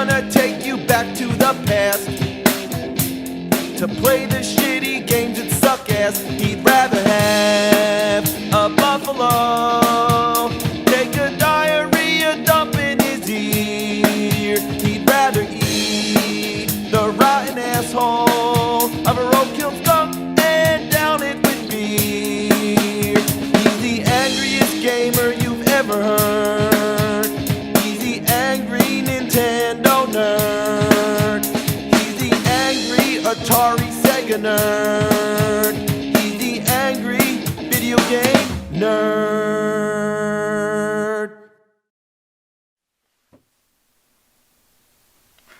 gonna take you back to the past to play the shitty games that suck ass. He'd rather have a buffalo take a diarrhea dump in his ear. He'd rather eat the rotten asshole of a roadkill skunk and down it with beer. He's the angriest gamer you've ever heard. He's the angry Nintendo nerd. He's the angry Atari Sega nerd. He's the angry video game nerd.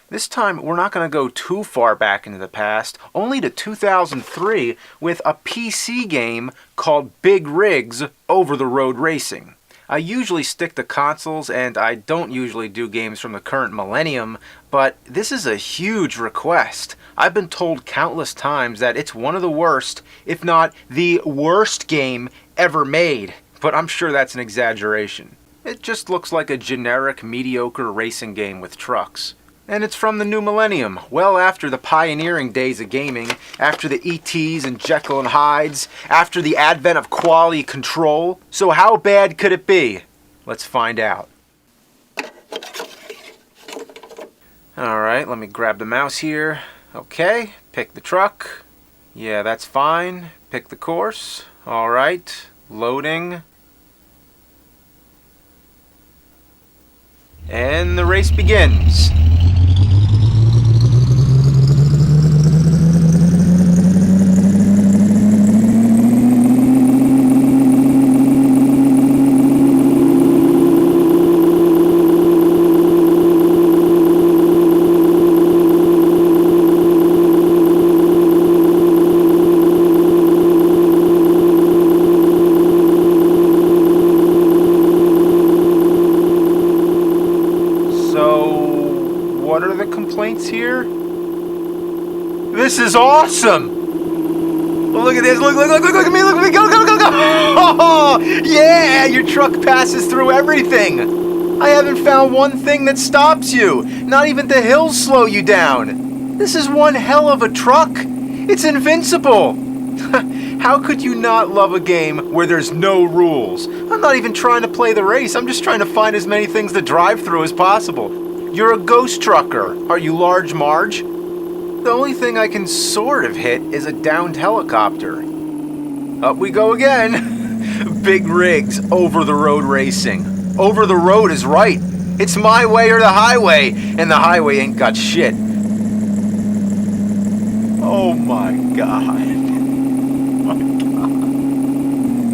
This time, we're not going to go too far back into the past, only to 2003 with a PC game called Big Rigs Over-the-Road Racing. I usually stick to consoles, and I don't usually do games from the current millennium, but this is a huge request. I've been told countless times that it's one of the worst, if not the worst game ever made, but I'm sure that's an exaggeration. It just looks like a generic, mediocre racing game with trucks. And it's from the new millennium, well after the pioneering days of gaming, after the ETs and Jekyll and Hydes, after the advent of quality control. So how bad could it be? Let's find out. Alright, let me grab the mouse here. Okay, pick the truck. Yeah, that's fine. Pick the course. Alright, loading. And the race begins. What are the complaints here? This is awesome! Well, look at this, look at me, go! Oh, yeah, your truck passes through everything! I haven't found one thing that stops you, not even the hills slow you down. This is one hell of a truck! It's invincible! How could you not love a game where there's no rules? I'm not even trying to play the race, I'm just trying to find as many things to drive through as possible. You're a ghost trucker. Are you Large Marge? The only thing I can sort of hit is a downed helicopter. Up we go again. Big Rigs Over-the-Road Racing. Over the road is right. It's my way or the highway, and the highway ain't got shit. Oh my god.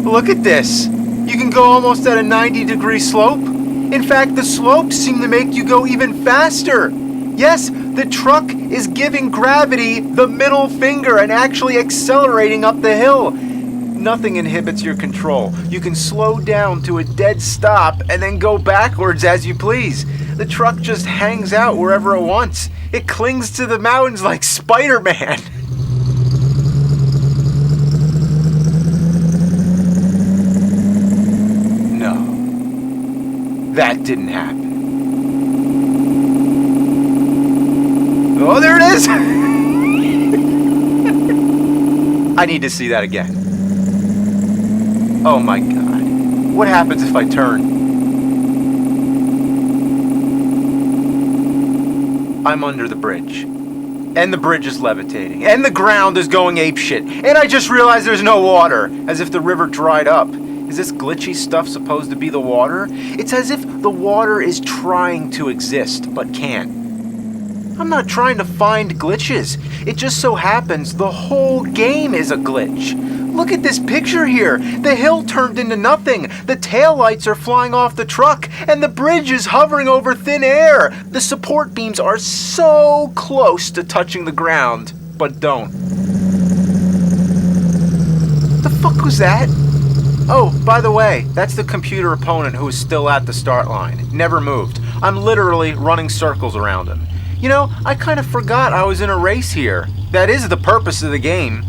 Look at this. You can go almost at a 90-degree slope. In fact, the slopes seem to make you go even faster. Yes, the truck is giving gravity the middle finger and actually accelerating up the hill. Nothing inhibits your control. You can slow down to a dead stop and then go backwards as you please. The truck just hangs out wherever it wants. It clings to the mountains like Spider-Man. That didn't happen. Oh, there it is! I need to see that again. Oh my god. What happens if I turn? I'm under the bridge. And the bridge is levitating. And the ground is going apeshit. And I just realized there's no water. As if the river dried up. Is this glitchy stuff supposed to be the water? It's as if the water is trying to exist, but can't. I'm not trying to find glitches. It just so happens the whole game is a glitch. Look at this picture here. The hill turned into nothing. The taillights are flying off the truck, and the bridge is hovering over thin air. The support beams are so close to touching the ground, but don't. The fuck was that? Oh, by the way, that's the computer opponent who is still at the start line. Never moved. I'm literally running circles around him. You know, I kind of forgot I was in a race here. That is the purpose of the game.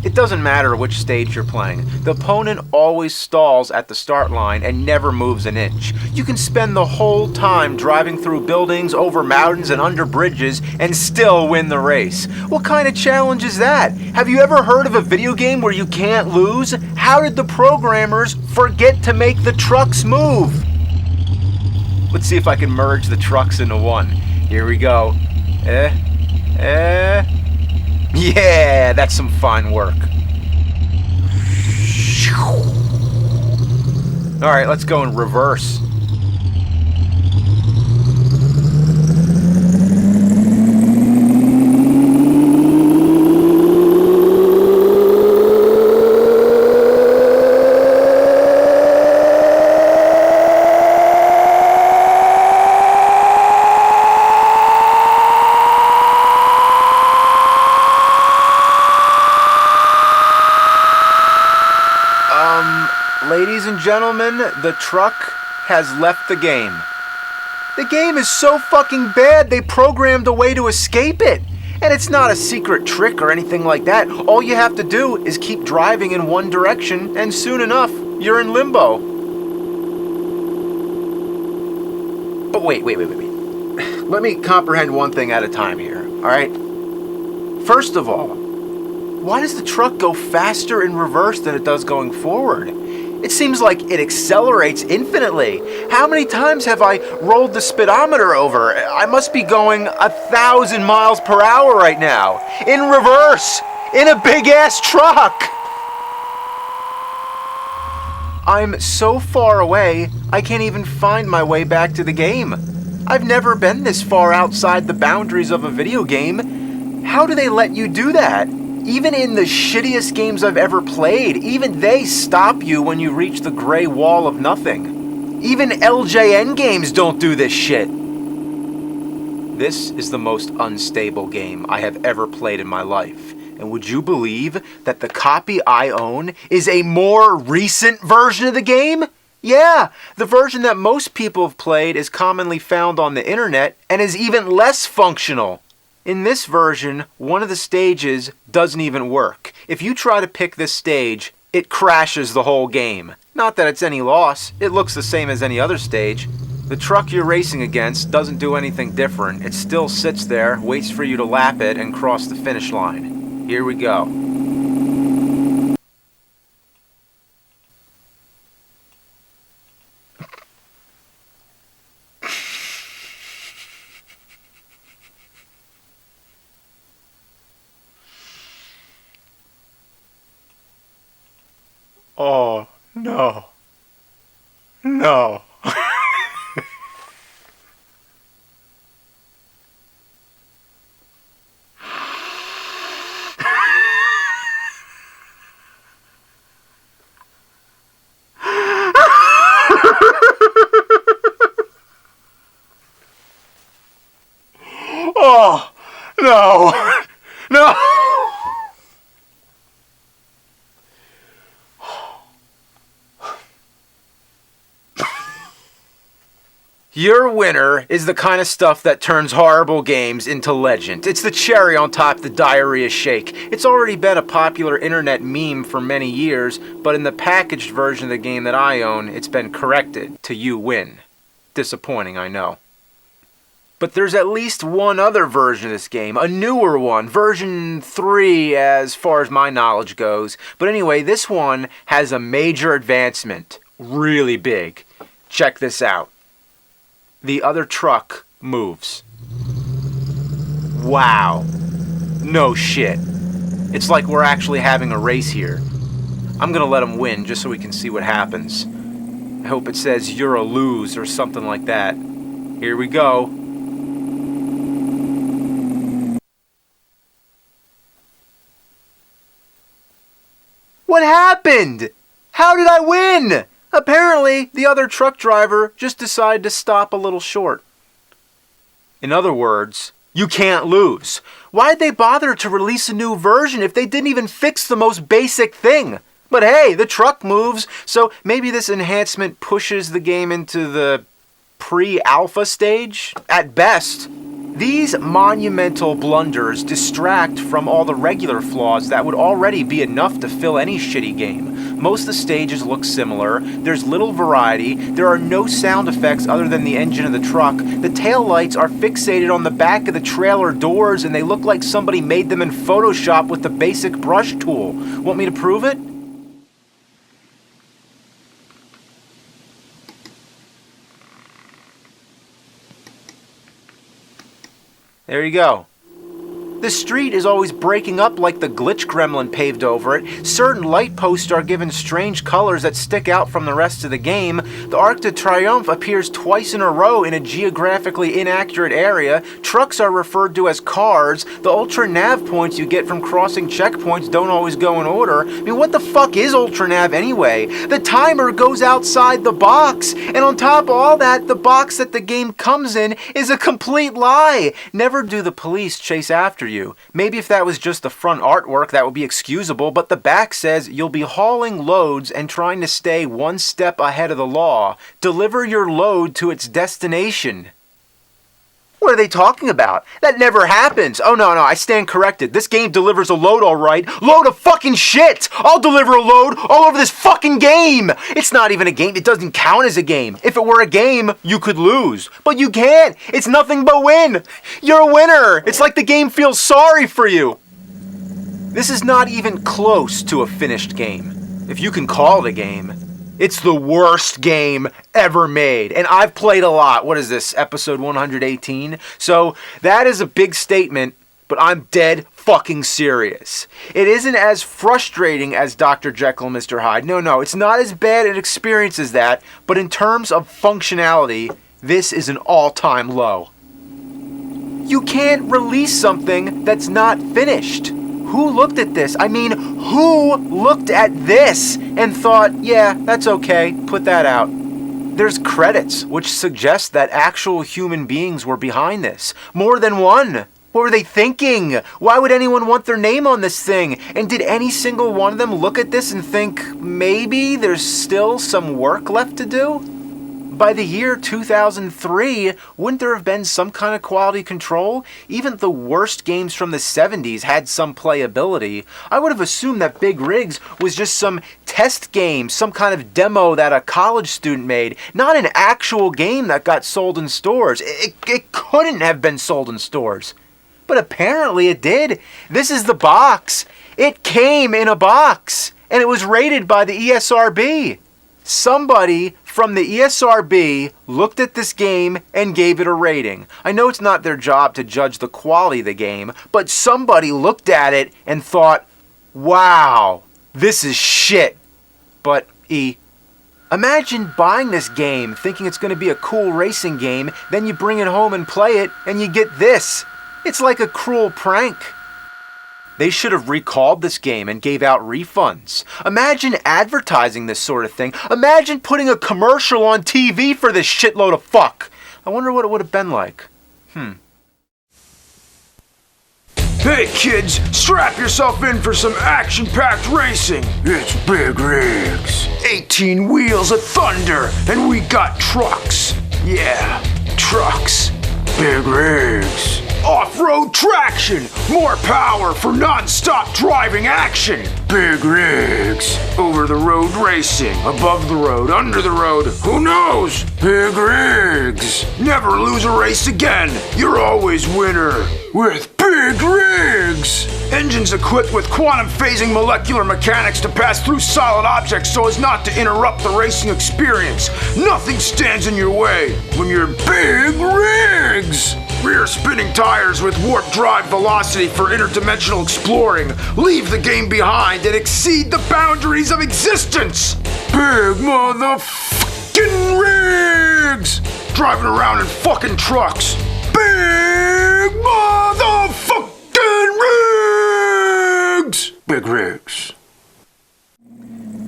It doesn't matter which stage you're playing. The opponent always stalls at the start line and never moves an inch. You can spend the whole time driving through buildings, over mountains, and under bridges and still win the race. What kind of challenge is that? Have you ever heard of a video game where you can't lose? How did the programmers forget to make the trucks move? Let's see if I can merge the trucks into one. Here we go. Yeah, that's some fine work. Alright, let's go in reverse. Ladies and gentlemen, the truck has left the game. The game is so fucking bad they programmed a way to escape it. And it's not a secret trick or anything like that. All you have to do is keep driving in one direction and soon enough, you're in limbo. But wait. Let me comprehend one thing at a time here, alright? First of all, why does the truck go faster in reverse than it does going forward? It seems like it accelerates infinitely. How many times have I rolled the speedometer over? I must be going 1,000 miles per hour right now. In reverse! In a big-ass truck! I'm so far away, I can't even find my way back to the game. I've never been this far outside the boundaries of a video game. How do they let you do that? Even in the shittiest games I've ever played, even they stop you when you reach the gray wall of nothing. Even LJN games don't do this shit. This is the most unstable game I have ever played in my life. And would you believe that the copy I own is a more recent version of the game? Yeah, the version that most people have played is commonly found on the internet and is even less functional. In this version, one of the stages doesn't even work. If you try to pick this stage, it crashes the whole game. Not that it's any loss, it looks the same as any other stage. The truck you're racing against doesn't do anything different. It still sits there, waits for you to lap it and cross the finish line. Here we go. Oh, no. No. Oh, no. No. Your winner is the kind of stuff that turns horrible games into legend. It's the cherry on top of the diarrhea shake. It's already been a popular internet meme for many years, but in the packaged version of the game that I own, it's been corrected to "you win." Disappointing, I know. But there's at least one other version of this game, a newer one, version 3 as far as my knowledge goes. But anyway, this one has a major advancement, really big. Check this out. The other truck moves. Wow. No shit. It's like we're actually having a race here. I'm gonna let him win just so we can see what happens. I hope it says "you're a lose" or something like that. Here we go. What happened? How did I win? Apparently, the other truck driver just decided to stop a little short. In other words, you can't lose. Why'd they bother to release a new version if they didn't even fix the most basic thing? But hey, the truck moves, so maybe this enhancement pushes the game into the pre-alpha stage? At best. These monumental blunders distract from all the regular flaws that would already be enough to fill any shitty game. Most of the stages look similar, there's little variety, there are no sound effects other than the engine of the truck, the taillights are fixated on the back of the trailer doors and they look like somebody made them in Photoshop with the basic brush tool. Want me to prove it? There you go. The street is always breaking up like the glitch gremlin paved over it. Certain light posts are given strange colors that stick out from the rest of the game. The Arc de Triomphe appears twice in a row in a geographically inaccurate area. Trucks are referred to as cars. The ultra nav points you get from crossing checkpoints don't always go in order. I mean, what the fuck is ultra nav anyway? The timer goes outside the box, and on top of all that, the box that the game comes in is a complete lie. Never do the police chase after you. Maybe if that was just the front artwork, that would be excusable, but the back says you'll be hauling loads and trying to stay one step ahead of the law. Deliver your load to its destination. What are they talking about? That never happens. Oh, no, I stand corrected. This game delivers a load all right. Load of fucking shit! I'll deliver a load all over this fucking game! It's not even a game. It doesn't count as a game. If it were a game, you could lose. But you can't. It's nothing but win. You're a winner. It's like the game feels sorry for you. This is not even close to a finished game. If you can call it a game. It's the worst game ever made. And I've played a lot. What is this, episode 118? So that is a big statement, but I'm dead fucking serious. It isn't as frustrating as Dr. Jekyll and Mr. Hyde. No, it's not as bad an experience as that. But in terms of functionality, this is an all-time low. You can't release something that's not finished. Who looked at this? I mean, who looked at this and thought, yeah, that's okay, put that out? There's credits, which suggest that actual human beings were behind this. More than one. What were they thinking? Why would anyone want their name on this thing? And did any single one of them look at this and think, maybe there's still some work left to do? By the year 2003, wouldn't there have been some kind of quality control? Even the worst games from the 70s had some playability. I would have assumed that Big Rigs was just some test game, some kind of demo that a college student made, not an actual game that got sold in stores. It couldn't have been sold in stores. But apparently it did. This is the box. It came in a box, and it was rated by the ESRB. Somebody from the ESRB looked at this game and gave it a rating. I know it's not their job to judge the quality of the game, but somebody looked at it and thought, wow, this is shit. But imagine buying this game thinking it's going to be a cool racing game, then you bring it home and play it and you get this. It's like a cruel prank. They should have recalled this game and gave out refunds. Imagine advertising this sort of thing. Imagine putting a commercial on TV for this shitload of fuck. I wonder what it would have been like. Hey kids, strap yourself in for some action-packed racing. It's Big Rigs. 18 wheels of thunder, and we got trucks. Yeah, trucks. Big Rigs. Off-road traction, more power for non-stop driving action. Big Rigs. Over-the-road racing, above the road, under the road, who knows? Big Rigs. Never lose a race again. You're always winner with Big Rigs. Engines equipped with quantum phasing molecular mechanics to pass through solid objects so as not to interrupt the racing experience. Nothing stands in your way when you're Big Rigs. Rear spinning tires with warp drive velocity for interdimensional exploring. Leave the game behind and exceed the boundaries of existence. Big motherfucking rigs. Driving around in fucking trucks. Big motherfucking rigs. Big Rigs.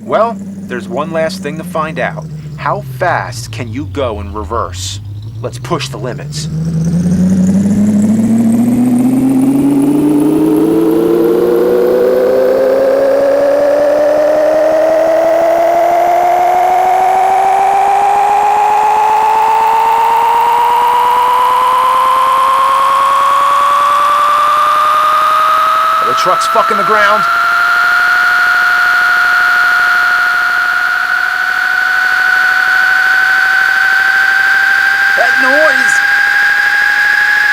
Well, there's one last thing to find out. How fast can you go in reverse? Let's push the limits. truck's fucking the ground. That noise!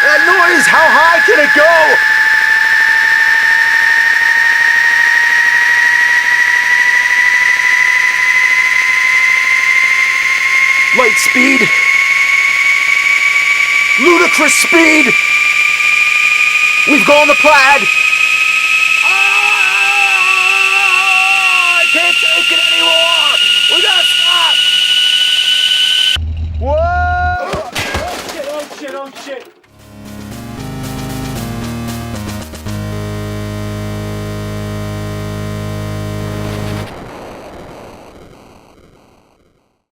That noise! How high can it go? Light speed. Ludicrous speed. We've gone the Plaid. I can't take it anymore. We gotta stop. Whoa! Oh shit, oh shit, oh shit.